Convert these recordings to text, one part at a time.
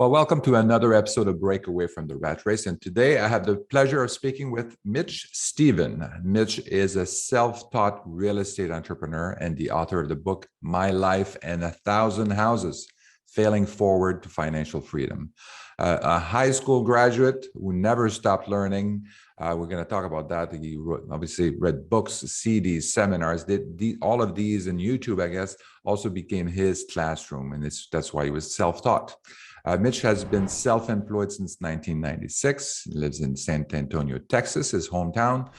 Well, welcome to another episode of Break Away from the Rat Race. And today I have the pleasure of speaking with Mitch Stephen. Mitch is a self-taught real estate entrepreneur and the author of the book, My Life and 1,000 Houses, Failing Forward to Financial Freedom. A high school graduate who never stopped learning. We're going to talk about that. He obviously read books, CDs, seminars, all of these, and YouTube, I guess, also became his classroom. And that's why he was self-taught. Mitch has been self-employed since 1996. He lives in San Antonio, Texas, his hometown.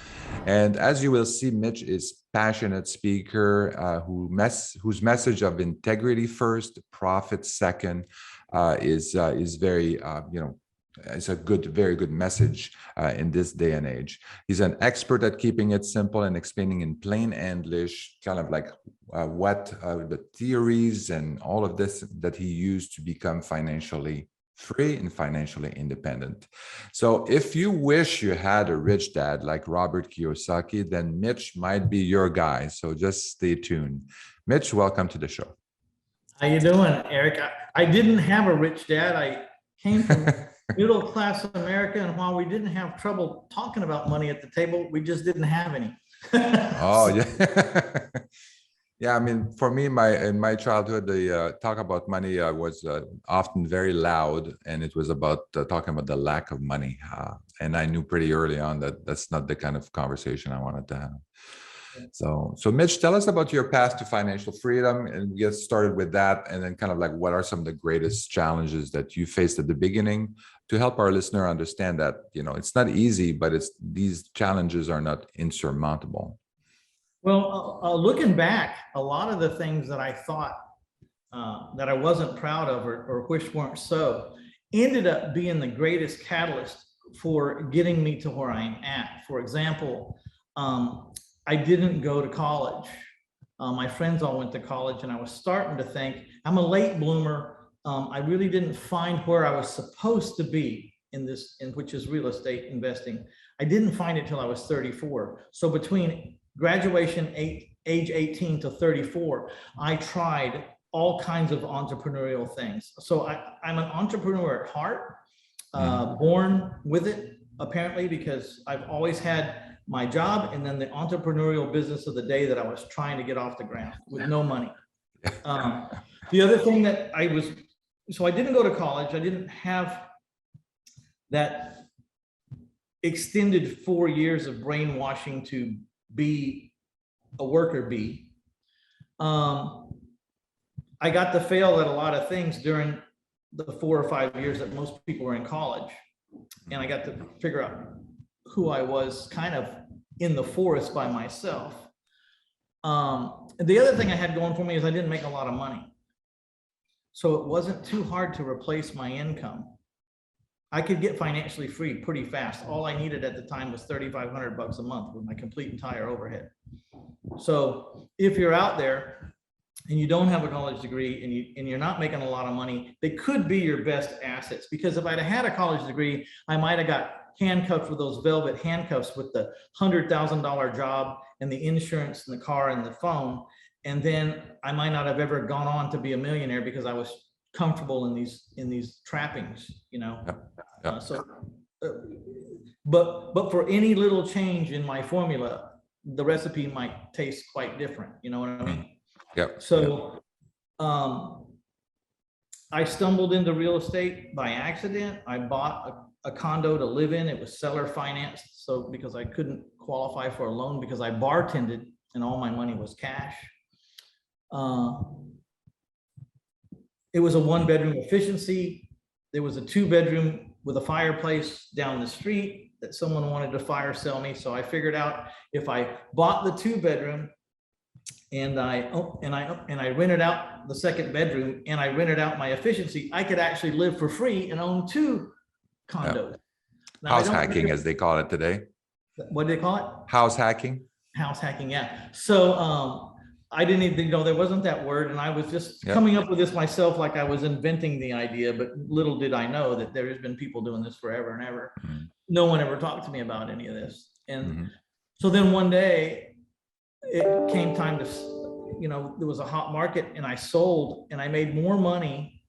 And as you will see, Mitch is a passionate speaker whose message of integrity first, profit second is very, it's a very good message in this day and age. He's an expert at keeping it simple and explaining in plain English, kind of like what the theories and all of this that he used to become financially free and financially independent. So if you wish you had a rich dad like Robert Kiyosaki, then Mitch might be your guy. So just stay tuned. Mitch, welcome to the show. How you doing, Eric? I didn't have a rich dad. I came from middle-class America, and while we didn't have trouble talking about money at the table, we just didn't have any. Oh, yeah. Yeah, I mean, for me, in my childhood, the talk about money was often very loud, and it was about talking about the lack of money. And I knew pretty early on that that's not the kind of conversation I wanted to have. So Mitch, tell us about your path to financial freedom, and get started with that, and then kind of like what are some of the greatest challenges that you faced at the beginning to help our listener understand that, it's not easy, but these challenges are not insurmountable. Well, looking back, a lot of the things that I thought that I wasn't proud of or wish weren't so ended up being the greatest catalyst for getting me to where I am at. For example, I didn't go to college. My friends all went to college, and I was starting to think, I'm a late bloomer. I really didn't find where I was supposed to be which is real estate investing. I didn't find it till I was 34. So between graduation age 18 to 34, I tried all kinds of entrepreneurial things. So I'm an entrepreneur at heart, born with it, apparently, because I've always had my job and then the entrepreneurial business of the day that I was trying to get off the ground with no money. The other thing that so I didn't go to college. I didn't have that extended 4 years of brainwashing to be a worker bee. I got to fail at a lot of things during the 4 or 5 years that most people were in college. And I got to figure out who I was kind of in the forest by myself. The other thing I had going for me is I didn't make a lot of money. So it wasn't too hard to replace my income. I could get financially free pretty fast. All I needed at the time was $3,500 a month with my complete entire overhead. So if you're out there and you don't have a college degree and you're not making a lot of money, they could be your best assets. Because if I'd had a college degree, I might have got handcuffed with those velvet handcuffs with the $100,000 job and the insurance and the car and the phone. And then I might not have ever gone on to be a millionaire because I was comfortable in these trappings, Yep. But for any little change in my formula, the recipe might taste quite different. You know what I mean? Yep. So I stumbled into real estate by accident. I bought a condo to live in. It was seller financed. So because I couldn't qualify for a loan because I bartended and all my money was cash. It was a 1-bedroom efficiency. There was a 2-bedroom with a fireplace down the street that someone wanted to fire sell me. So I figured out if I bought the 2-bedroom and I rented out the 2nd bedroom and I rented out my efficiency, I could actually live for free and own 2 condos. Yep. House hacking, as they call it today. What do they call it? House hacking. House hacking, yeah. So I didn't even know there wasn't that word, and I was just coming up with this myself, like I was inventing the idea. But little did I know that there has been people doing this forever and ever. No one ever talked to me about any of this. And so then one day it came time to, there was a hot market, and I sold, and I made more money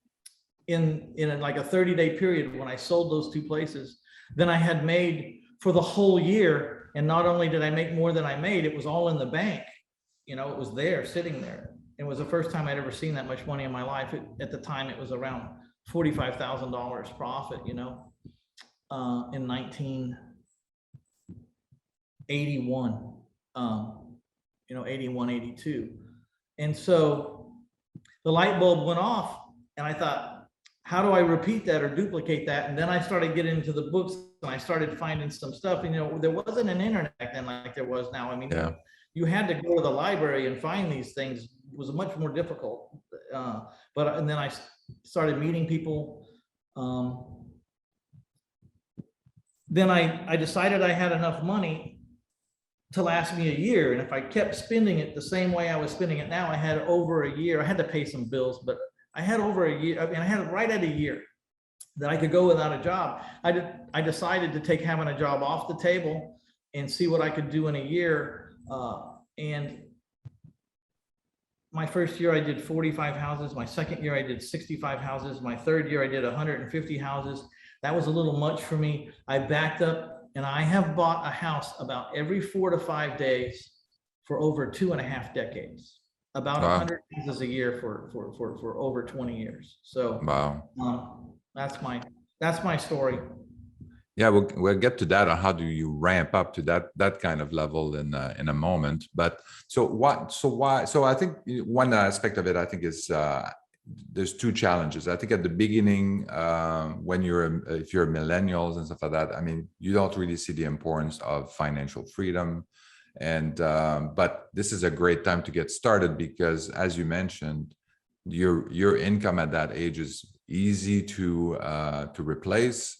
in like a 30-day period when I sold those two places than I had made for the whole year. And not only did I make more than I made, it was all in the bank. You know, it was there, sitting there. It was the first time I'd ever seen that much money in my life. At the time, it was around $45,000 profit, you know, in 1981, you know, 81, 82. And so the light bulb went off, and I thought, how do I repeat that or duplicate that? And then I started getting into the books, and I started finding some stuff. And, you know, there wasn't an internet then like there was now. I mean, Yeah. you had to go to the library and find these things. It was much more difficult. And then I started meeting people. Then I decided I had enough money to last me a year. And if I kept spending it the same way I was spending it now, I had over a year. I had to pay some bills, but I had over a year. I mean, I had right at a year that I could go without a job. I decided to take having a job off the table and see what I could do in a year. And my first year I did 45 houses. My second year I did 65 houses. My third year I did 150 houses. That was a little much for me. I backed up, and I have bought a house about every 4 to 5 days for over 2.5 decades. About 100 houses a year for over 20 years. So that's my story. Yeah, we'll get to that on how do you ramp up to that kind of level in a moment. But so I think one aspect of it, I think, is there's two challenges. I think at the beginning, when if you're millennials and stuff like that, I mean, you don't really see the importance of financial freedom. And but this is a great time to get started because, as you mentioned, your income at that age is easy to replace.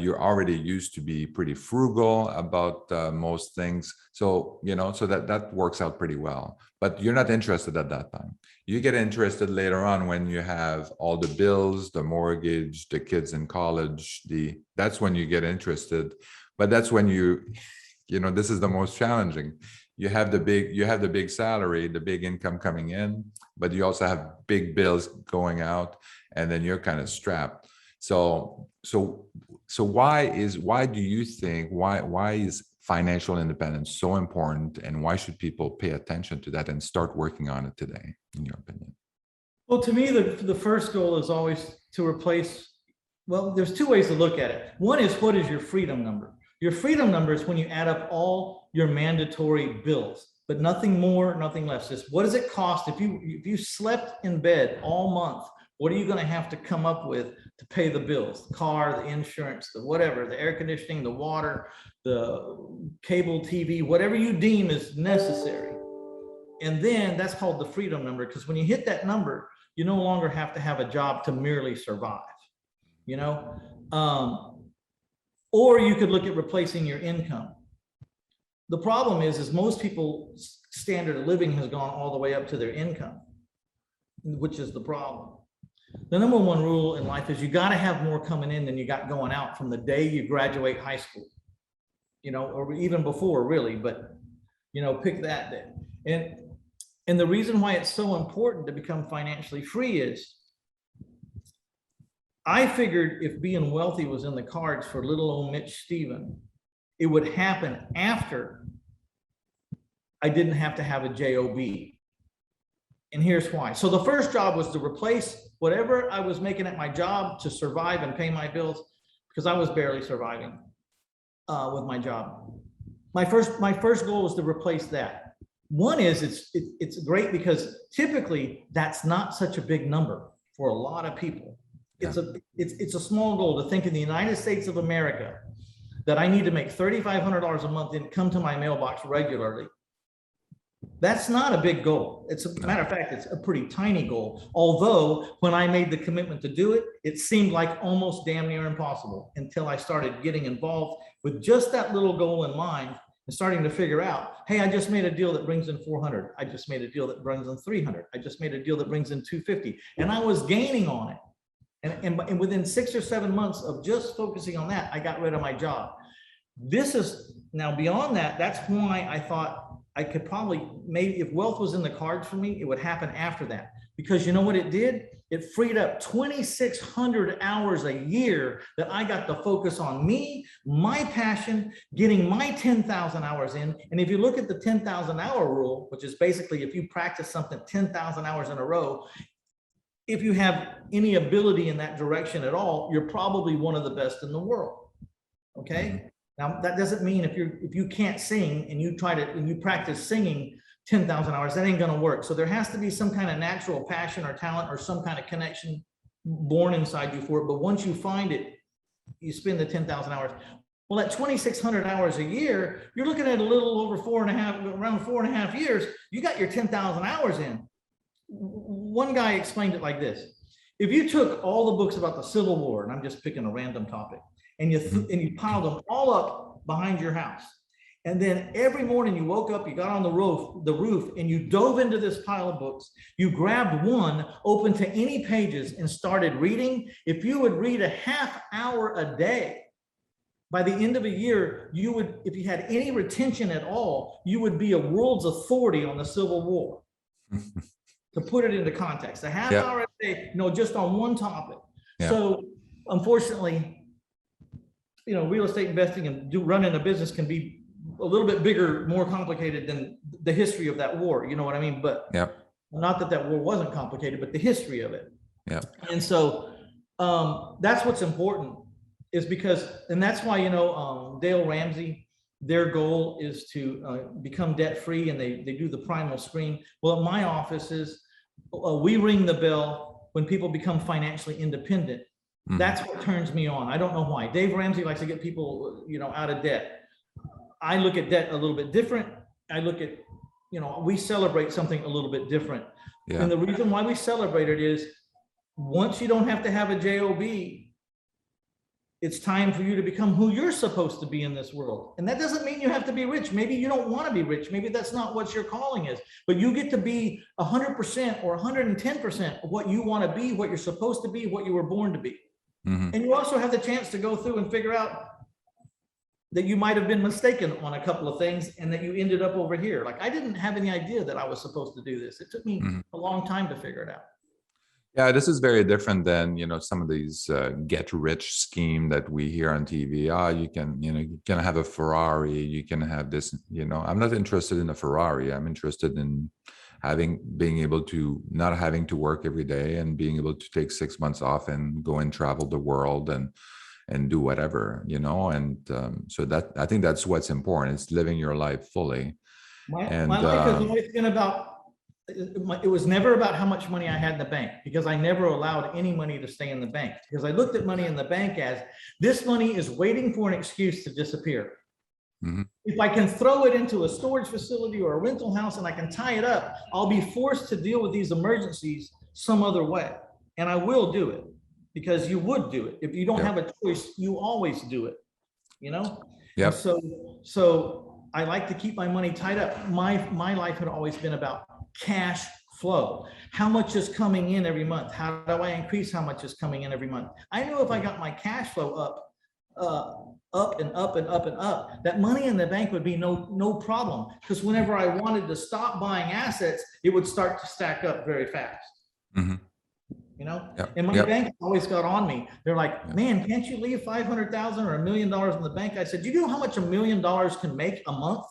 You're already used to be pretty frugal about most things. So, you know, so that works out pretty well, but you're not interested at that time. You get interested later on when you have all the bills, the mortgage, the kids in college, that's when you get interested. But that's when you know, this is the most challenging. You have the big salary, the big income coming in, but you also have big bills going out, and then you're kind of strapped. So why do you think why is financial independence so important, and why should people pay attention to that and start working on it today, in your opinion? Well, to me, the first goal is always to replace. Well, there's two ways to look at it. One is, what is your freedom number? Your freedom number is when you add up all your mandatory bills, but nothing more, nothing less. Just what does it cost if you slept in bed all month? What are you going to have to come up with to pay the bills? The car, the insurance, the whatever, the air conditioning, the water, the cable TV, whatever you deem is necessary. And then that's called the freedom number, because when you hit that number, you no longer have to have a job to merely survive, you know? Or you could look at replacing your income. The problem is most people's standard of living has gone all the way up to their income, which is the problem. The number one rule in life is you got to have more coming in than you got going out from the day you graduate high school, you know, or even before, really, but, you know, pick that day. And the reason why it's so important to become financially free is, I figured if being wealthy was in the cards for little old Mitch Stephen, it would happen after I didn't have to have a job. And here's why. So the first job was to replace whatever I was making at my job to survive and pay my bills, because I was barely surviving with my job. My first goal was to replace that. One is it's great because typically that's not such a big number for a lot of people. It's a small goal to think in the United States of America that I need to make $3,500 a month and come to my mailbox regularly. That's not a big goal. It's a matter of fact, it's a pretty tiny goal. Although when I made the commitment to do it, it seemed like almost damn near impossible until I started getting involved with just that little goal in mind and starting to figure out, hey, I just made a deal that brings in 400. I just made a deal that brings in 300. I just made a deal that brings in 250. And I was gaining on it. And within 6 or 7 months of just focusing on that, I got rid of my job. This is now beyond that. That's why I thought I could probably, maybe if wealth was in the cards for me, it would happen after that. Because you know what it did? It freed up 2,600 hours a year that I got to focus on me, my passion, getting my 10,000 hours in. And if you look at the 10,000 hour rule, which is basically if you practice something 10,000 hours in a row, if you have any ability in that direction at all, you're probably one of the best in the world. Okay. Now that doesn't mean if you can't sing and you practice singing 10,000 hours, that ain't going to work. So there has to be some kind of natural passion or talent or some kind of connection born inside you for it. But once you find it, you spend the 10,000 hours. Well, at 2,600 hours a year, you're looking at a little over around 4.5 years. You got your 10,000 hours in. One guy explained it like this. If you took all the books about the Civil War, and I'm just picking a random topic, and you piled them all up behind your house, and then every morning you woke up, you got on the roof, and you dove into this pile of books. You grabbed one, opened to any pages, and started reading. If you would read a half hour a day, by the end of a year, you would, if you had any retention at all, you would be a world's authority on the Civil War. To put it into context, a half hour a day, just on one topic. So unfortunately, real estate investing and running a business can be a little bit bigger, more complicated than the history of that war. You know what I mean? But not that war wasn't complicated, but the history of it. And so that's what's important, is because, and that's why, Dale Ramsey, their goal is to become debt free, and they do the primal screen. Well, at my offices, we ring the bell when people become financially independent. That's what turns me on. I don't know why. Dave Ramsey likes to get people, out of debt. I look at debt a little bit different. I look at, we celebrate something a little bit different. And the reason why we celebrate it is, once you don't have to have a job, it's time for you to become who you're supposed to be in this world. And that doesn't mean you have to be rich. Maybe you don't want to be rich. Maybe that's not what your calling is, but you get to be 100% or 110% of what you want to be, what you're supposed to be, what you were born to be. And you also have the chance to go through and figure out that you might have been mistaken on a couple of things and that you ended up over here. Like, I didn't have any idea that I was supposed to do this. It took me a long time to figure it out. Yeah, this is very different than, some of these get rich scheme that we hear on TV. You can have a Ferrari, you can have this, I'm not interested in a Ferrari. I'm interested in being able to not having to work every day and being able to take 6 months off and go and travel the world and do whatever, and so that, I think that's what's important. It's living your life fully. My life has always been about, it was never about how much money I had in the bank, because I never allowed any money to stay in the bank, because I looked at money in the bank as, this money is waiting for an excuse to disappear. If I can throw it into a storage facility or a rental house and I can tie it up, I'll be forced to deal with these emergencies some other way. And I will do it, because you would do it. If you don't have a choice, you always do it, So I like to keep my money tied up. My life had always been about cash flow. How much is coming in every month? How do I increase how much is coming in every month? I knew if I got my cash flow up and up and up and up, that money in the bank would be no problem. Because whenever I wanted to stop buying assets, it would start to stack up very fast. And my bank always got on me. They're like, man, can't you leave 500,000 or $1 million in the bank? I said, you know how much $1 million can make a month?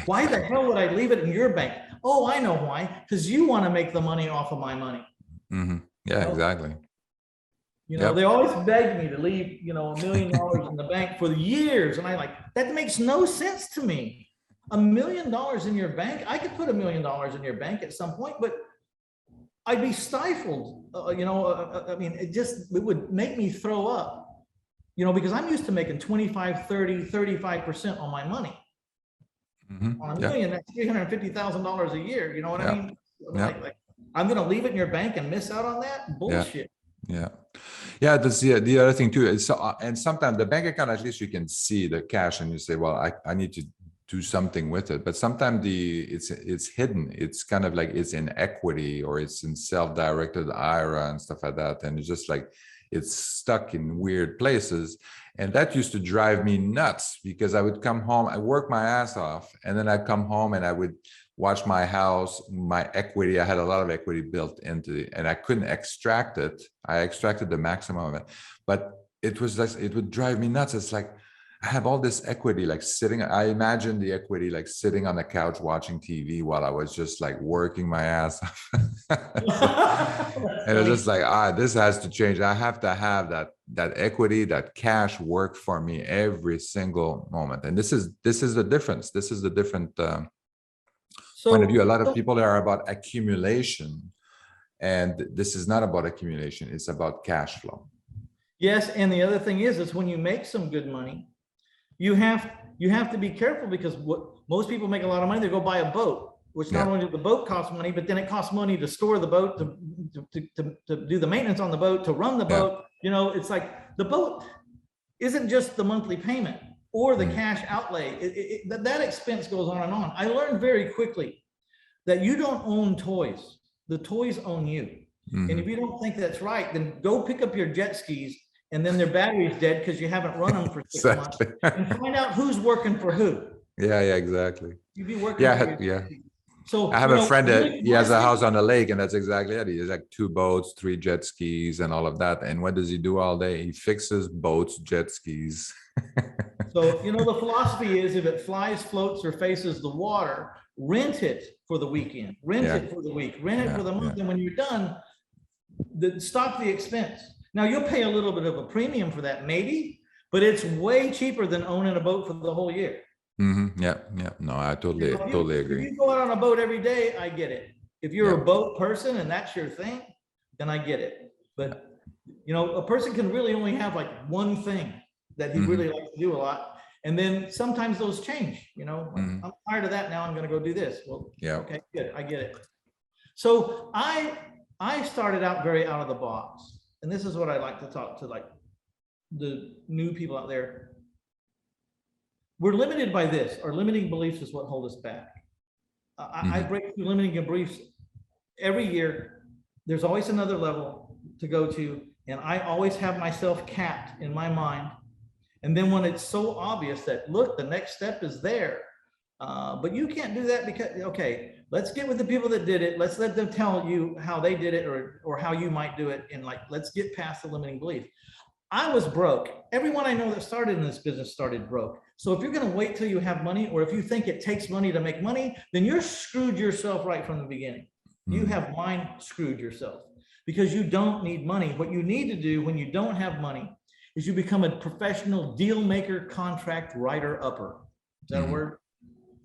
Why the hell would I leave it in your bank? Oh, I know why. Because you want to make the money off of my money. Exactly. They always begged me to leave, $1 million in the bank for years. And that makes no sense to me. $1 million in your bank. I could put $1 million in your bank at some point, but I'd be stifled. It would make me throw up, because I'm used to making 25, 30, 35% on my money. On $1 million, that's $350,000 a year. You know what I mean? I'm going to leave it in your bank and miss out on that? Bullshit. That's the other thing too. And sometimes the bank account, at least you can see the cash and you say, well, I need to do something with it. But sometimes it's hidden. It's kind of like it's in equity or it's in self-directed IRA and stuff like that. And it's just like, it's stuck in weird places. And that used to drive me nuts because I would come home, I work my ass off, and then I'd come home and I would watch my house, my equity. I had a lot of equity built into it, and I couldn't extract it. I extracted the maximum of it, but it was like, it would drive me nuts. It's like, I have all this equity, like sitting, I imagine the equity, like sitting on the couch watching TV while I was just like working my ass off. And it's just like, this has to change. I have to have that equity, that cash work for me every single moment. And this is the difference. This is the different point of view. A lot of people are about accumulation, and this is not about accumulation. It's about cash flow. Yes, and the other thing is when you make some good money, you have to be careful, because what most people make a lot of money, they go buy a boat, which not only does the boat cost money, but then it costs money to store the boat, to do the maintenance on the boat, to run the boat. You know, it's like the boat isn't just the monthly payment or the cash outlay. That expense goes on and on. I learned very quickly that you don't own toys. The toys own you. And if you don't think that's right, then go pick up your jet skis, and then their battery's dead because you haven't run them for 6 months, and find out who's working for who. Yeah, exactly. You'd be working. So I have a friend that he has a house on the lake, and that's exactly it. He has like 2 boats, 3 jet skis, and all of that. And what does he do all day? He fixes boats, jet skis. So, you know, the philosophy is, if it flies, floats, or faces the water, rent it for the weekend, rent it for the week, rent it for the month. And when you're done, stop the expense. Now, you'll pay a little bit of a premium for that, maybe, but it's way cheaper than owning a boat for the whole year. Yeah. No, I totally agree. If you go out on a boat every day, I get it. If you're a boat person and that's your thing, then I get it. But, you know, a person can really only have like one thing that he really likes to do a lot. And then sometimes those change, you know, I'm tired of that. Now I'm going to go do this. Well, okay, good. I get it. So I started out very out of the box. And this is what I like to talk to, like, the new people out there. We're limited by this. Our limiting beliefs is what hold us back. I break through limiting beliefs every year. There's always another level to go to. And I always have myself capped in my mind. And then when it's so obvious that, look, the next step is there, but you can't do that because, okay, let's get with the people that did it. Let's let them tell you how they did it, or how you might do it. And like, let's get past the limiting belief. I was broke. Everyone I know that started in this business started broke. So if you're going to wait till you have money, or if you think it takes money to make money, then you're screwed yourself right from the beginning. You have mind screwed yourself, because you don't need money. What you need to do when you don't have money is you become a professional deal maker, contract writer upper. Is that a word?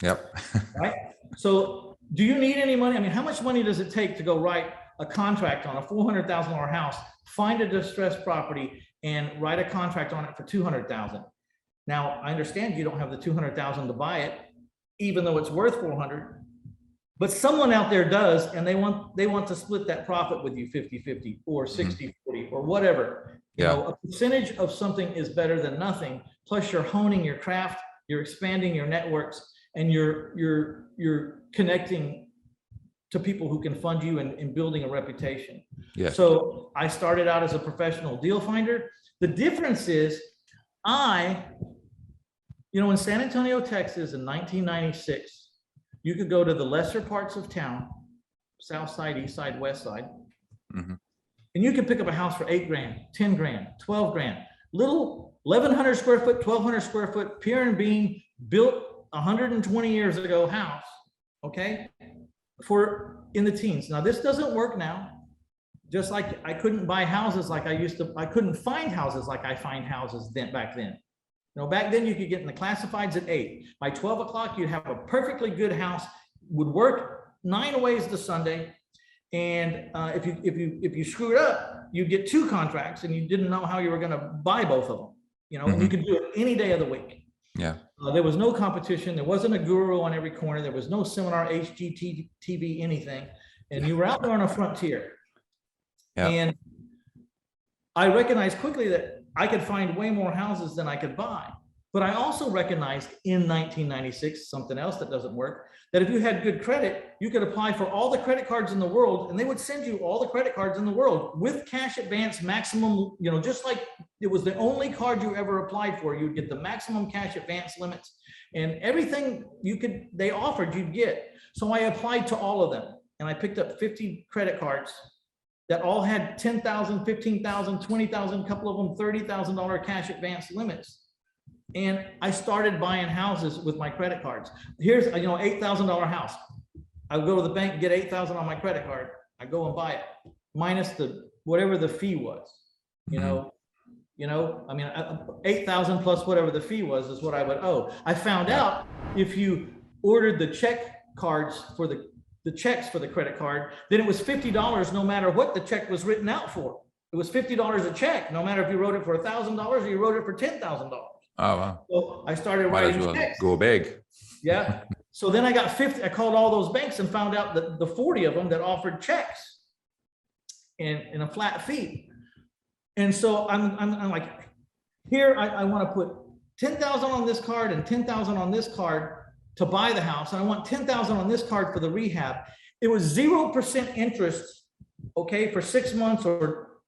Yep. Right? So do you need any money? I mean, how much money does it take to go write a contract on a $400,000 house, find a distressed property, and write a contract on it for $200,000? Now, I understand you don't have the $200,000 to buy it, even though it's worth $400,000, but someone out there does, and they want to split that profit with you 50-50 or 60-40 or whatever. You know, a percentage of something is better than nothing. Plus, you're honing your craft, you're expanding your networks, and you're connecting to people who can fund you and building a reputation. So I started out as a professional deal finder. The difference is, you know, in San Antonio, Texas in 1996, you could go to the lesser parts of town, south side, east side, west side, and you could pick up a house for $8 grand, 10 grand, 12 grand, little 1,100 square foot, 1,200 square foot, pier and beam, built 120 years ago house, okay, for in the teens. Now, this doesn't work now. Just like I couldn't buy houses like I used to, I couldn't find houses like I find houses back then. You know, back then you could get in the classifieds at 8. By 12 o'clock, you'd have a perfectly good house, would work 9 ways to Sunday. And if you screwed up, you'd get 2 contracts, and you didn't know how you were going to buy both of them. You know, and you could do it any day of the week. There was no competition. There wasn't a guru on every corner. There was no seminar, HGTV, anything. And you were out there on a frontier. And I recognized quickly that I could find way more houses than I could buy. But I also recognized in 1996, something else that doesn't work, that if you had good credit, you could apply for all the credit cards in the world, and they would send you all the credit cards in the world with cash advance maximum, you know, just like it was the only card you ever applied for. You'd get the maximum cash advance limits, and everything they offered, you'd get. So I applied to all of them, and I picked up 50 credit cards that all had $10,000, $15,000, $20,000, a couple of them $30,000 cash advance limits. And I started buying houses with my credit cards. Here's a, $8,000 house. I go to the bank, get 8,000 on my credit card. I go and buy it, minus whatever the fee was. I mean, 8,000 plus whatever the fee was is what I would owe. I found out if you ordered the check cards for the checks for the credit card, then it was $50 no matter what the check was written out for. It was $50 a check, no matter if you wrote it for $1,000 or you wrote it for $10,000. Oh, wow. So I started writing checks. Go big. Yeah. So then I got 50. I called all those banks and found out that the 40 of them that offered checks in a flat fee. And so I'm like, here I want to put 10,000 on this card and 10,000 on this card to buy the house. And I want 10,000 on this card for the rehab. It was 0% interest, okay, for 6 months or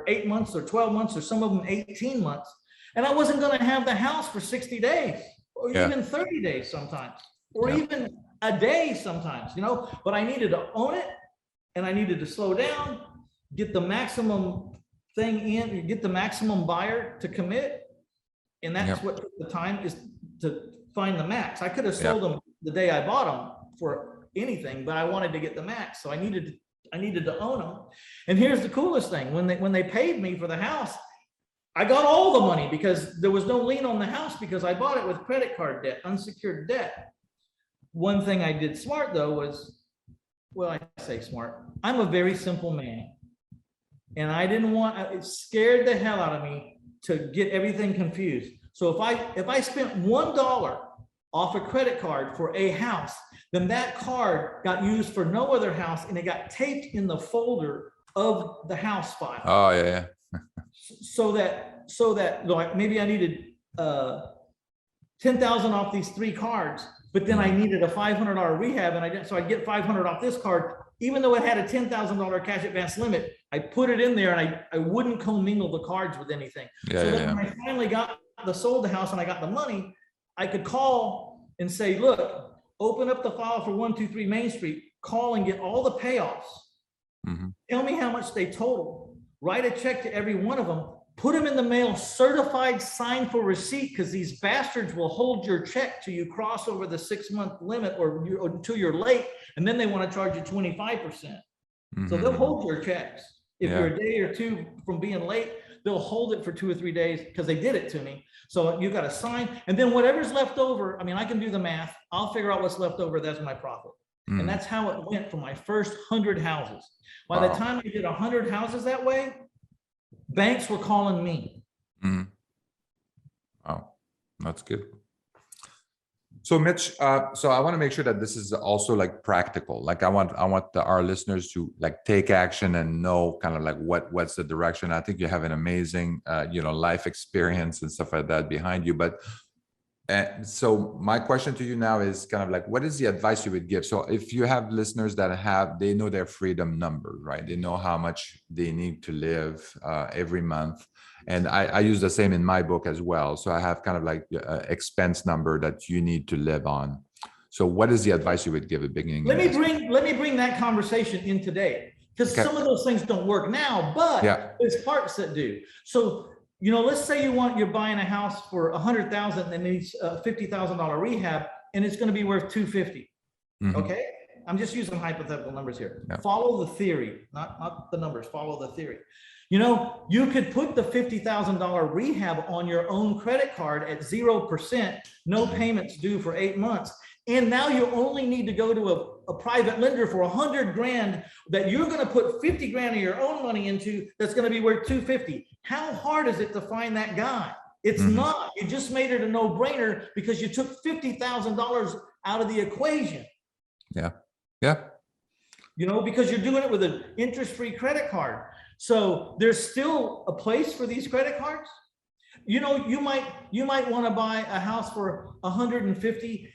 8 months or 12 months or some of them 18 months. And I wasn't going to have the house for 60 days or even 30 days sometimes, or even a day sometimes, but I needed to own it, and I needed to slow down, get the maximum thing in, get the maximum buyer to commit. And that's what took the time, is to find the max. I could have sold them the day I bought them for anything, but I wanted to get the max. So I needed to own them. And here's the coolest thing. When they paid me for the house, I got all the money because there was no lien on the house because I bought it with credit card debt, unsecured debt. One thing I did smart though was, well, I say smart, I'm a very simple man. And I didn't want, it scared the hell out of me to get everything confused. So if I spent $1 off a credit card for a house, then that card got used for no other house, and it got taped in the folder of the house file. Oh yeah. So that like maybe I needed 10,000 off these 3 cards, but then I needed a $500 rehab, and so I get 500 off this card, even though it had a $10,000 cash advance limit. I put it in there, and I wouldn't commingle the cards with anything. When I finally sold the house and I got the money, I could call and say, look, open up the file for 123 Main Street, call and get all the payoffs. Tell me how much they total, write a check to every one of them, put them in the mail, certified, signed for receipt, because these bastards will hold your check till you cross over the 6-month limit or until you're late, and then they want to charge you 25%. So they'll hold your checks. If you're a day or two from being late, they'll hold it for 2 or 3 days because they did it to me. So you got to sign, and then whatever's left over, I mean, I can do the math. I'll figure out what's left over. That's my profit. And that's how it went for my first 100 houses. By the time I did 100 houses that way, banks were calling me. Wow, that's good. So Mitch, so I want to make sure that this is also like practical. Like I want our listeners to like take action and know kind of like what's the direction. I think you have an amazing, life experience and stuff like that behind you. But so my question to you now is kind of like, what is the advice you would give? So if you have listeners that they know their freedom number, right? They know how much they need to live every month. And I use the same in my book as well. So I have kind of like expense number that you need to live on. So what is the advice you would give at the beginning? Let me bring that conversation in today, because some of those things don't work now, but there's parts that do. So, let's say you're buying a house for $100,000 and needs a $50,000 rehab, and it's going to be worth $250. Okay. I'm just using hypothetical numbers here. Follow the theory, not the numbers, follow the theory. You could put the $50,000 rehab on your own credit card at 0%, no payments due for 8 months. And now you only need to go to a private lender for $100,000 that you're going to put $50,000 of your own money into, that's going to be worth $250. How hard is it to find that guy? It's not. You just made it a no-brainer because you took $50,000 out of the equation. Yeah. Because you're doing it with an interest-free credit card. So there's still a place for these credit cards, you might want to buy a house for 150.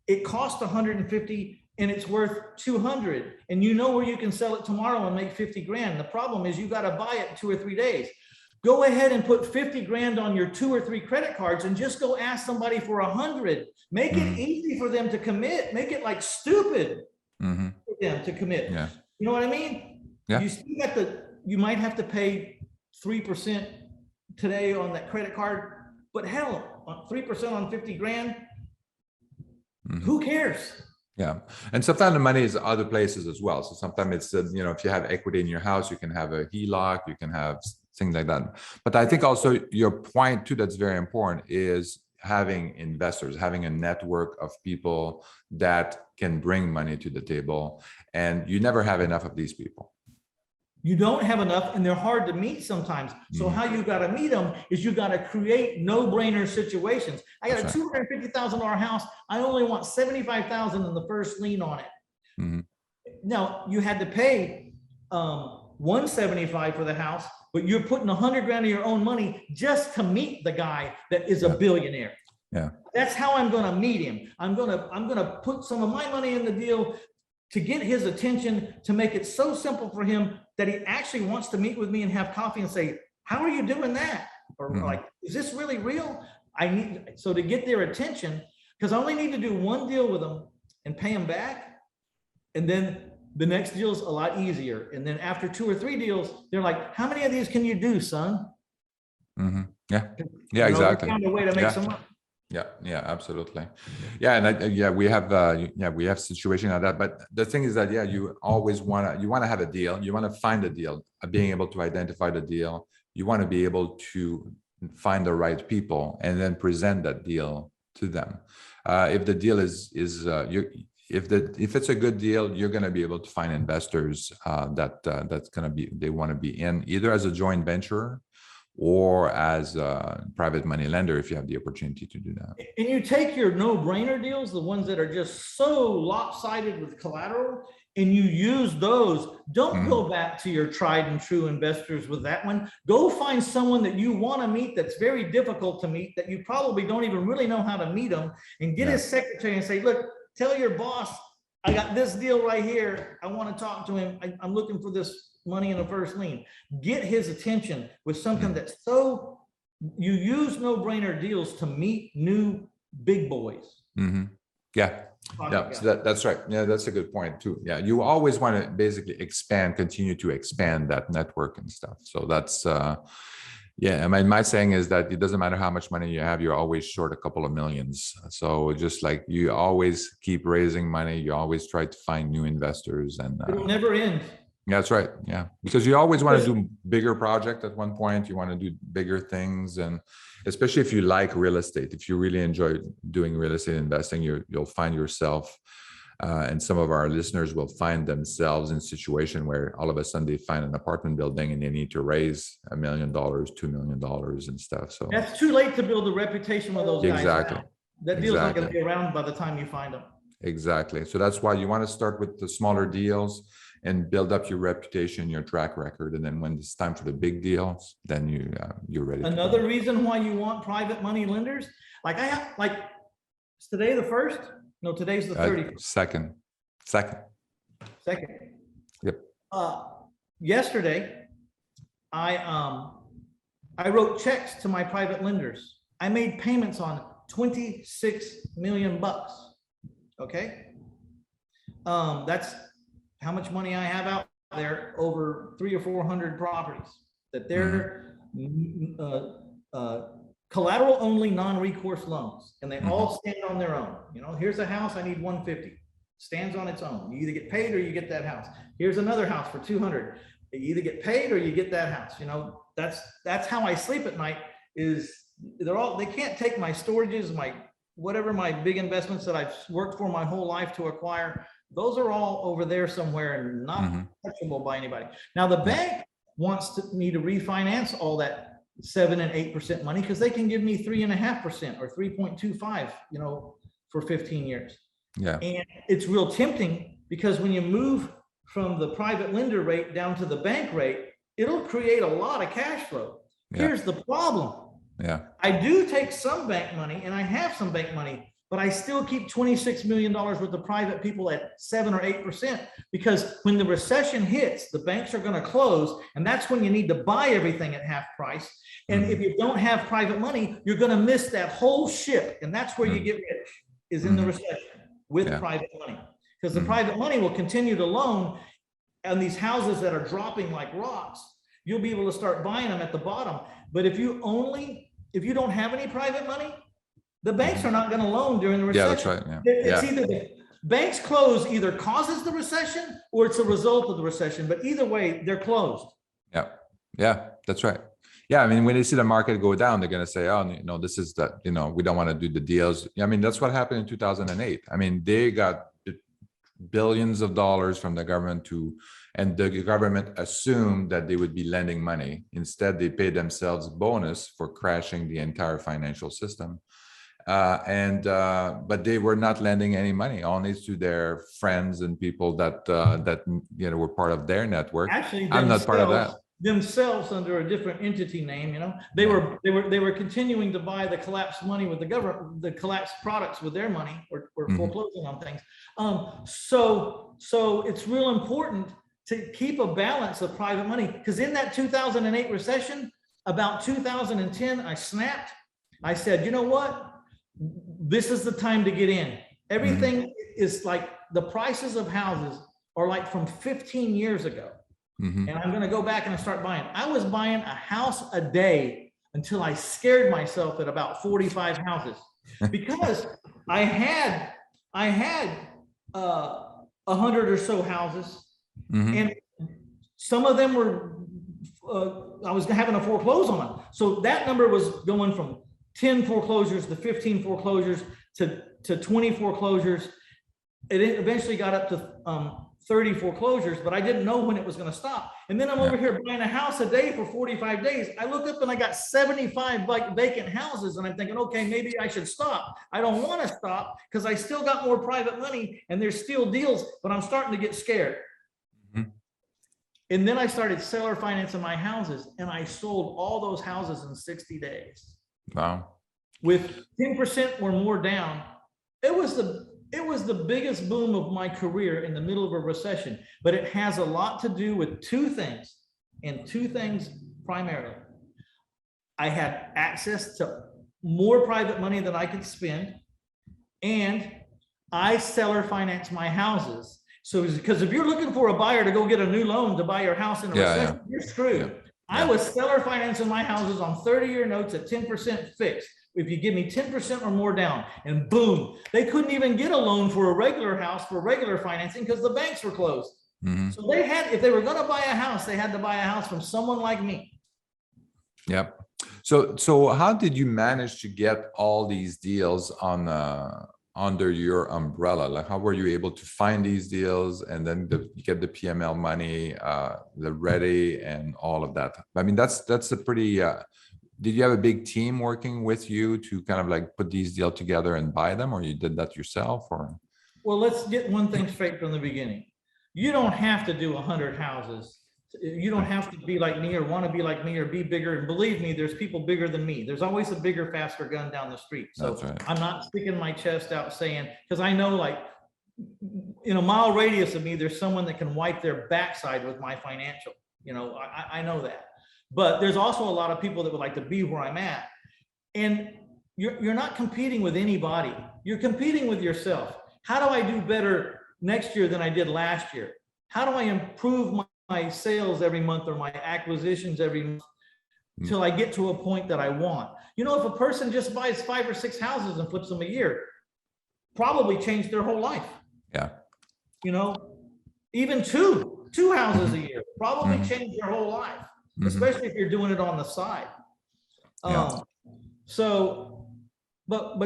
It costs 150 and it's worth 200. And you know where you can sell it tomorrow and make 50 grand. The problem is you got to buy it in 2 or 3 days. Go ahead and put 50 grand on your 2 or 3 credit cards and just go ask somebody for 100. Make it easy for them to commit. Make it like stupid for them to commit. Yeah. You know what I mean? Yeah. You might have to pay 3% today on that credit card, but hell, 3% on 50 grand, who cares? Yeah. And sometimes the money is other places as well. So sometimes it's, if you have equity in your house, you can have a HELOC, you can have things like that. But I think also your point too, that's very important, is having investors, having a network of people that can bring money to the table. And you never have enough of these people. You don't have enough, and they're hard to meet sometimes. So how you got to meet them is you got to create no-brainer situations. I got a $250,000 house. I only want $75,000 in the first lien on it. Now you had to pay $175 for the house, but you're putting 100 grand of your own money just to meet the guy that is a billionaire. Yeah, that's how I'm going to meet him. I'm going to put some of my money in the deal to get his attention, to make it so simple for him that he actually wants to meet with me and have coffee and say, how are you doing that? Or like, is this really real? So to get their attention, because I only need to do one deal with them and pay them back. And then the next deal is a lot easier. And then after 2 or 3 deals, they're like, how many of these can you do, son? Yeah, exactly. Found a way to make some money. Yeah, absolutely. Yeah, and we have situation like that. But the thing is that you always want to have a deal. You want to find a deal. Being able to identify the deal, you want to be able to find the right people and then present that deal to them. If the deal if it's a good deal, you're going to be able to find investors they want to be in, either as a joint venture or as a private money lender, if you have the opportunity to do that. And you take your no-brainer deals, the ones that are just so lopsided with collateral, and you use those. Don't go back to your tried and true investors with that one. Go find someone that you want to meet that's very difficult to meet, that you probably don't even really know how to meet them, and get his secretary and say, look, tell your boss, I got this deal right here. I want to talk to him. I'm looking for this money in the first lien. Get his attention with something that's you use no-brainer deals to meet new big boys. Yeah, so that's right. Yeah, that's a good point too. Yeah, you always want to basically continue to expand that network and stuff. So that's I mean, my saying is that it doesn't matter how much money you have, you're always short a couple of millions. So just like you always keep raising money, you always try to find new investors, and it'll never end. Yeah, that's right. Yeah, because you always want to do bigger project at one point. You want to do bigger things, and especially if you like real estate, if you really enjoy doing real estate investing, you'll find yourself, and some of our listeners will find themselves in a situation where all of a sudden they find an apartment building and they need to raise $1 million, $2 million, and stuff. So that's too late to build a reputation with those guys. Exactly. That deal's not going to be around by the time you find them. Exactly. So that's why you want to start with the smaller deals and build up your reputation, your track record, and then when it's time for the big deals, then you're ready. Another reason why you want private money lenders, is today the 1st? No, today's the 30th. Second. Yep. Yesterday, I wrote checks to my private lenders. I made payments on $26 million. Okay, that's how much money I have out there, over 300 or 400 properties that they're collateral only, non-recourse loans, and they all stand on their own. Here's a house, I need 150, stands on its own. You either get paid or you get that house. Here's another house for 200. You either get paid or you get that house. That's how I sleep at night. They can't take my storages, my big investments that I've worked for my whole life to acquire. Those are all over there somewhere and not touchable by anybody. Now the bank wants me to refinance all that 7% and 8% money, because they can give me 3.5% or 3.25, for 15 years. Yeah. And it's real tempting, because when you move from the private lender rate down to the bank rate, it'll create a lot of cash flow. Yeah. Here's the problem. Yeah. I do take some bank money, and I have some bank money, but I still keep $26 million worth of private people at 7 or 8%, because when the recession hits, the banks are going to close, and that's when you need to buy everything at half price. And if you don't have private money, you're going to miss that whole ship, and that's where you get rich, is in the recession with private money, because the private money will continue to loan on these houses that are dropping like rocks. You'll be able to start buying them at the bottom. But if you don't have any private money, the banks are not going to loan during the recession. Yeah, that's right. Yeah. It's either the banks close either causes the recession or it's a result of the recession. But either way, they're closed. Yeah. Yeah, that's right. Yeah, I mean, when they see the market go down, they're going to say, oh, this is that, we don't want to do the deals. I mean, that's what happened in 2008. I mean, they got billions of dollars from the government and the government assumed that they would be lending money. Instead, they paid themselves bonus for crashing the entire financial system. But they were not lending any money, only to their friends and people that were part of their network. Actually, I'm not part of that. Themselves under a different entity name, they were continuing to buy the collapsed money with the government, the collapsed products with their money, or foreclosing on things. So it's real important to keep a balance of private money, because in that 2008 recession, about 2010, I snapped. I said, you know what? This is the time to get in. Everything is like, the prices of houses are like from 15 years ago. And I'm going to go back and start buying. I was buying a house a day until I scared myself at about 45 houses, because I had 100 or so houses, and some of them were I was having to foreclose on them. So that number was going from 10 foreclosures to 15 foreclosures to 20 foreclosures. It eventually got up to 30 foreclosures, but I didn't know when it was going to stop. And then I'm over here buying a house a day for 45 days. I look up and I got 75 vacant houses, and I'm thinking, okay, maybe I should stop. I don't want to stop because I still got more private money and there's still deals, but I'm starting to get scared. And then I started seller financing my houses, and I sold all those houses in 60 days. Wow. With 10% or more down. It was the biggest boom of my career in the middle of a recession, but it has a lot to do with two things, and two things primarily. I had access to more private money than I could spend, and I seller finance my houses. So, because if you're looking for a buyer to go get a new loan to buy your house in a recession, you're screwed. I was seller financing my houses on 30-year notes at 10% fixed. If you give me 10% or more down, and boom, they couldn't even get a loan for a regular house for regular financing because the banks were closed. So they had, if they were going to buy a house, they had to buy a house from someone like me. Yep. So how did you manage to get all these deals on under your umbrella? Like, how were you able to find these deals and then get the PML money, the ready, and all of that? I mean, that's a pretty. Did you have a big team working with you to kind of like put these deals together and buy them, or you did that yourself? Or well, let's get one thing straight from the beginning. You don't have to do 100 houses. You don't have to be like me or want to be like me or be bigger. And believe me, there's people bigger than me. There's always a bigger, faster gun down the street. So I'm not sticking my chest out saying, because I know, like, in a mile radius of me, there's someone that can wipe their backside with my financial. I know that. But there's also a lot of people that would like to be where I'm at. And you're not competing with anybody. You're competing with yourself. How do I do better next year than I did last year? How do I improve my sales every month or my acquisitions every month until I get to a point that I want? If a person just buys 5 or 6 houses and flips them a year, probably change their whole life. Yeah. Even two houses a year, probably change their whole life, especially if you're doing it on the side. But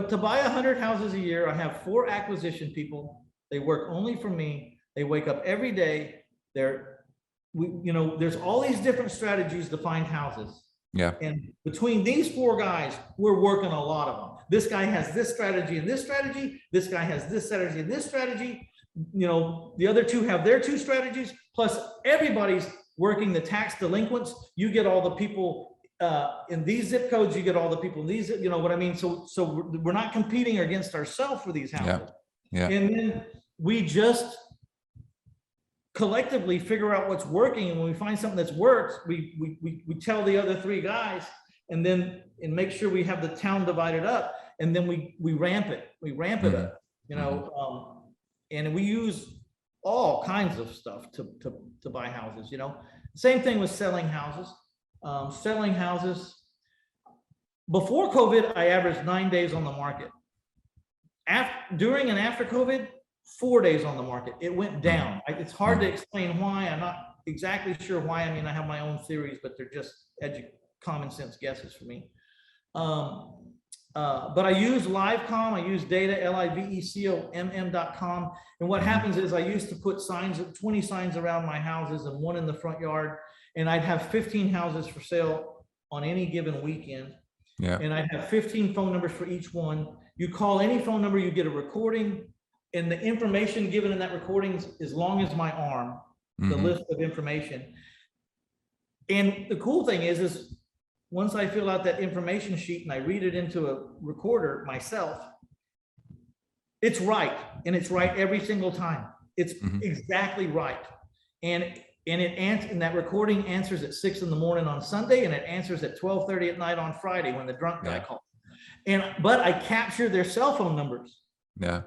to buy 100 houses a year, I have 4 acquisition people. They work only for me. They wake up every day. There's all these different strategies to find houses. Yeah. And between these 4 guys, we're working a lot of them. This guy has this strategy and this strategy. This guy has this strategy and this strategy. The other 2 have their 2 strategies. Plus, everybody's working the tax delinquents. You get all the people in these zip codes, you get all the people in these, you know what I mean? So we're not competing against ourselves for these houses. Yeah. And then we just collectively figure out what's working. And when we find something that's worked, we tell the other three guys, and make sure we have the town divided up, and then we ramp it. We ramp it up, you know, and we use all kinds of stuff to buy houses, you know. Same thing with selling houses. Selling houses. Before COVID, I averaged 9 days on the market. During and after COVID, 4 days on the market. It went down. It's hard to explain why. I'm not exactly sure why. I mean, I have my own theories, but they're just common sense guesses for me. But I use LiveCom. I use data, LIVECOMM.com. And what happens is I used to put 20 signs around my houses and one in the front yard. And I'd have 15 houses for sale on any given weekend. Yeah. And I'd have 15 phone numbers for each one. You call any phone number, you get a recording, and the information given in that recording is as long as my arm, the list of information. And the cool thing is once I fill out that information sheet and I read it into a recorder myself, it's right. And it's right every single time. It's exactly right. And that recording answers at 6 in the morning on Sunday, and it answers at 12:30 at night on Friday when the drunk guy calls. But I capture their cell phone numbers. Yeah.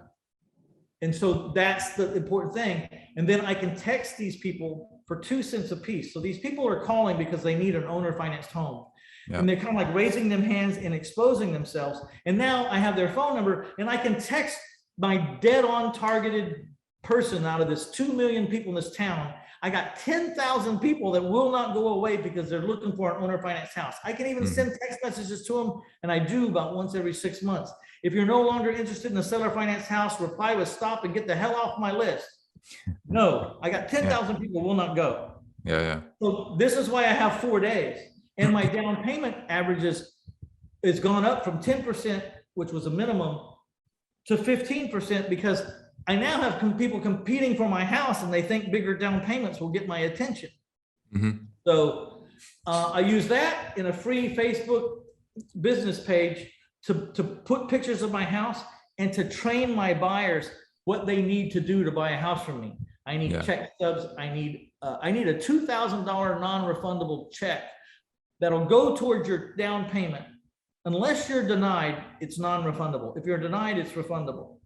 And so that's the important thing. And then I can text these people for 2 cents a piece. So these people are calling because they need an owner financed home. Yeah. And they're kind of like raising them hands and exposing themselves. And now I have their phone number, and I can text my dead on targeted person out of this 2 million people in this town. I got 10,000 people that will not go away because they're looking for an owner financed house. I can even send text messages to them, and I do about once every 6 months. If you're no longer interested in a seller financed house, reply with stop and get the hell off my list. No, I got 10,000 people will not go. Yeah. So this is why I have 4 days. And my down payment averages is gone up from 10%, which was a minimum, to 15% because I now have people competing for my house, and they think bigger down payments will get my attention. So I use that in a free Facebook business page to put pictures of my house and to train my buyers what they need to do to buy a house from me. I need check stubs. I need a $2,000 non-refundable check that'll go towards your down payment. Unless you're denied, it's non-refundable. If you're denied, it's refundable.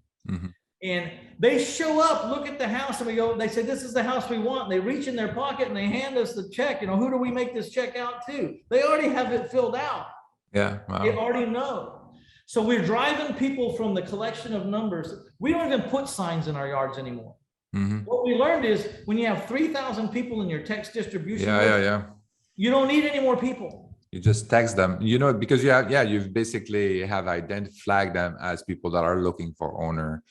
And they show up, look at the house, and they say, this is the house we want. And they reach in their pocket and they hand us the check. You know, who do we make this check out to? They already have it filled out. Yeah. Wow. They already know. So we're driving people from the collection of numbers. We don't even put signs in our yards anymore. What we learned is when you have 3,000 people in your text distribution, you don't need any more people. You just text them, you know, because you've basically flagged them as people that are looking for owner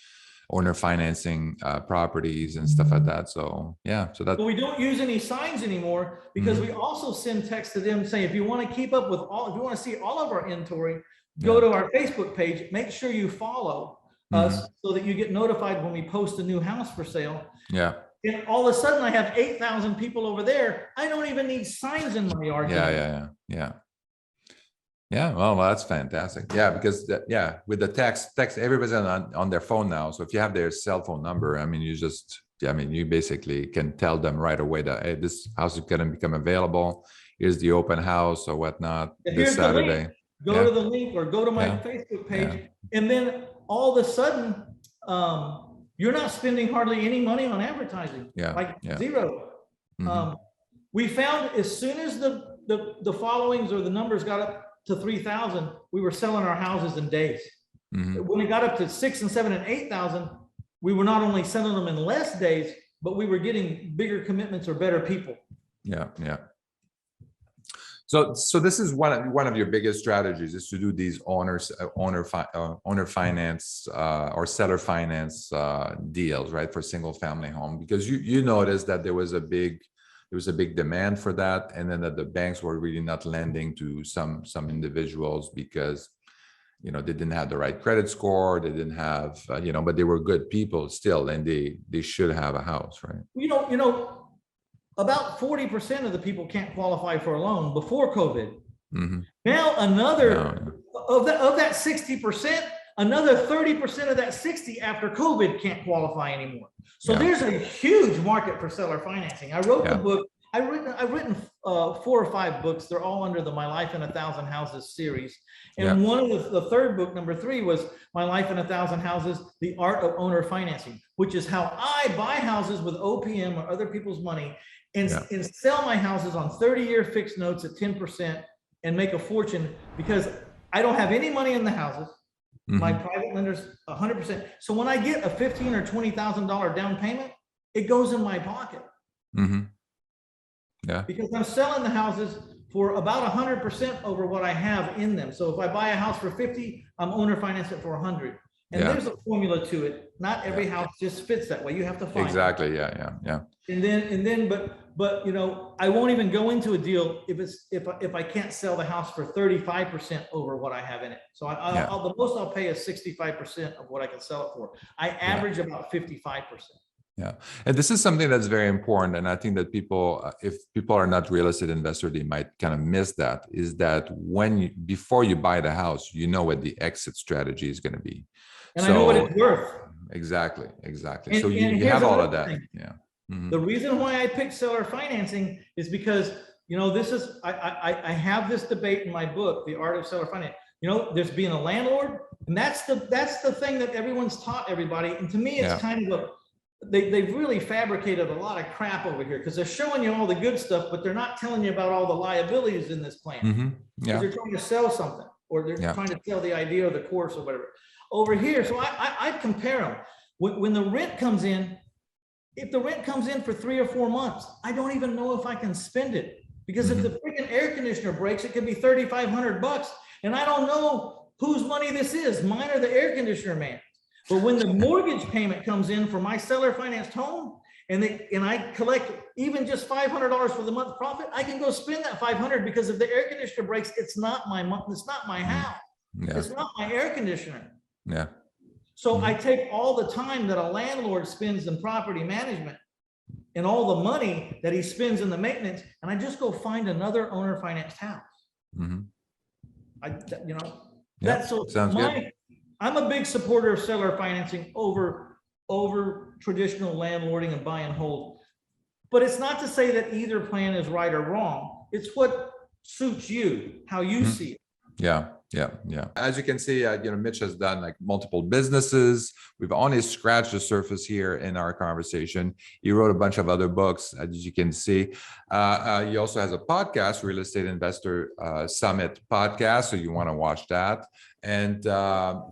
financing properties and stuff like that. So but we don't use any signs anymore because we also send text to them saying, if you want to keep up with if you want to see all of our inventory, go to our Facebook page, make sure you follow us so that you get notified when we post a new house for sale. Yeah. And all of a sudden I have 8,000 people over there. I don't even need signs in my yard. Yeah, well, that's fantastic. Yeah, because with the text everybody's on their phone now. So if you have their cell phone number, I mean, you basically can tell them right away that, hey, this house is going to become available. Here's the open house or whatnot this Saturday. Go to the link or go to my Facebook page. And then all of a sudden, you're not spending hardly any money on advertising. Zero. We found as soon as the followings or the numbers got up to 3,000, we were selling our houses in days. When it got up to 6 and 7 and 8,000, we were not only selling them in less days, but we were getting bigger commitments or better people. Yeah. So this is one of your biggest strategies is to do these owner finance or seller finance deals, right, for single family home, because you noticed that there was a big demand for that, and then that the banks were really not lending to some individuals because they didn't have the right credit score, they didn't have but they were good people still, and they should have a house, right? About 40% of the people can't qualify for a loan before COVID. Mhm. Now another No. of that 60%, another 30% of that 60 after COVID can't qualify anymore. So Yeah. there's a huge market for seller financing. I wrote the Yeah. book. I've written 4 or 5 books. They're all under the My Life in 1,000 Houses series. And Yeah. one of the third book, number 3, was My Life in 1,000 Houses: The Art of Owner Financing, which is how I buy houses with OPM or other people's money and sell my houses on 30-year fixed notes at 10% and make a fortune, because I don't have any money in the houses. My private lender's 100%. So when I get a $15,000 or $20,000 down payment, it goes in my pocket. Yeah. Because I'm selling the houses for about 100% over what I have in them. So if I buy a house for 50, I'm owner finance it for 100. And there's a formula to it. Not every house just fits that way. You have to find Exactly. it. Yeah. And then, but you know, I won't even go into a deal if I can't sell the house for 35% over what I have in it. So the most I'll pay is 65% of what I can sell it for. I average about 55%. Yeah. And this is something that's very important. And I think that people, if people are not real estate investors, they might kind of miss that, is that before you buy the house, you know what the exit strategy is going to be. And I know what it's worth. Exactly. And, So you have all of that. Thing. Yeah. The reason why I picked seller financing is because, you know, this is, I have this debate in my book, The Art of Seller Finance. You know, there's being a landlord, and that's the thing that everyone's taught everybody. And to me, it's kind of they've really fabricated a lot of crap over here, because they're showing you all the good stuff, but they're not telling you about all the liabilities in this plan. Because they're trying to sell something, or they're trying to sell the idea or the course or whatever. Over here, so I compare them. When the rent comes in, if the rent comes in for 3 or 4 months, I don't even know if I can spend it, because if the freaking air conditioner breaks, it could be $3,500, and I don't know whose money this is, mine or the air conditioner man. But when the mortgage payment comes in for my seller financed home, and I collect even just $500 for the month profit, I can go spend that $500, because if the air conditioner breaks, it's not my it's not my house. It's not my air conditioner. So I take all the time that a landlord spends in property management and all the money that he spends in the maintenance, and I just go find another owner financed house. That's so sounds good. I'm a big supporter of seller financing over traditional landlording and buy and hold. But it's not to say that either plan is right or wrong. It's what suits you, how you see it. Yeah. As you can see, Mitch has done like multiple businesses. We've only scratched the surface here in our conversation. He wrote a bunch of other books, as you can see. He also has a podcast, Real Estate Investor Summit podcast. So you want to watch that. And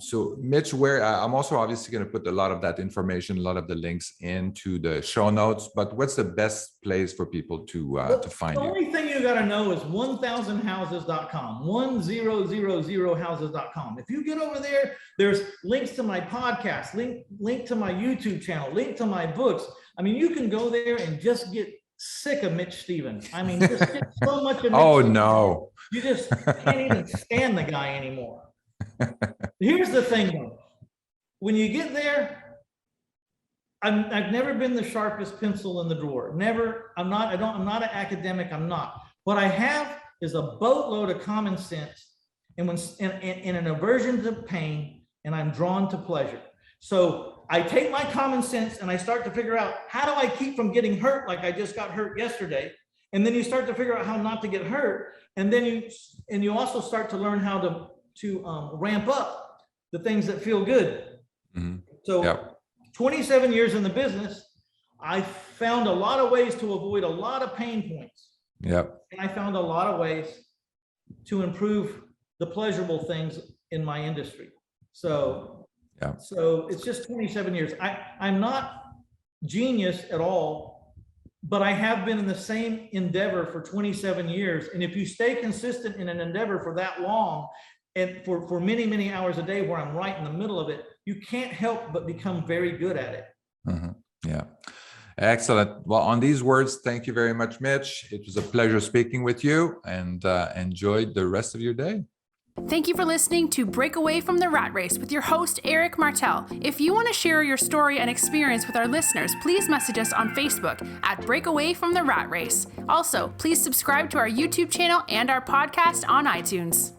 so Mitch, I'm also obviously going to put a lot of that information, a lot of the links into the show notes, but what's the best place for people to find you? The only thing you got to know is 1000houses.com, 1000houses.com. If you get over there, there's links to my podcast, link to my YouTube channel, link to my books. I mean, you can go there and just get sick of Mitch Stephen. I mean, just get so much of Mitch Stephen. No. You just can't even stand the guy anymore. Here's the thing though, when you get there, I've never been the sharpest pencil in the drawer. Never. I'm not an academic. I'm not. What I have is a boatload of common sense and an aversion to pain, and I'm drawn to pleasure. So I take my common sense and I start to figure out, how do I keep from getting hurt like I just got hurt yesterday? And then you start to figure out how not to get hurt. And then you also start to learn how to ramp up the things that feel good. So 27 years in the business, I found a lot of ways to avoid a lot of pain points. And I found a lot of ways to improve the pleasurable things in my industry. So it's just 27 years. I'm not genius at all, but I have been in the same endeavor for 27 years. And if you stay consistent in an endeavor for that long, and for many, many hours a day where I'm right in the middle of it, you can't help but become very good at it. Excellent. Well, on these words, thank you very much, Mitch. It was a pleasure speaking with you, and enjoy the rest of your day. Thank you for listening to Break Away from the Rat Race with your host, Eric Martel. If you want to share your story and experience with our listeners, please message us on Facebook at Break Away from the Rat Race. Also, please subscribe to our YouTube channel and our podcast on iTunes.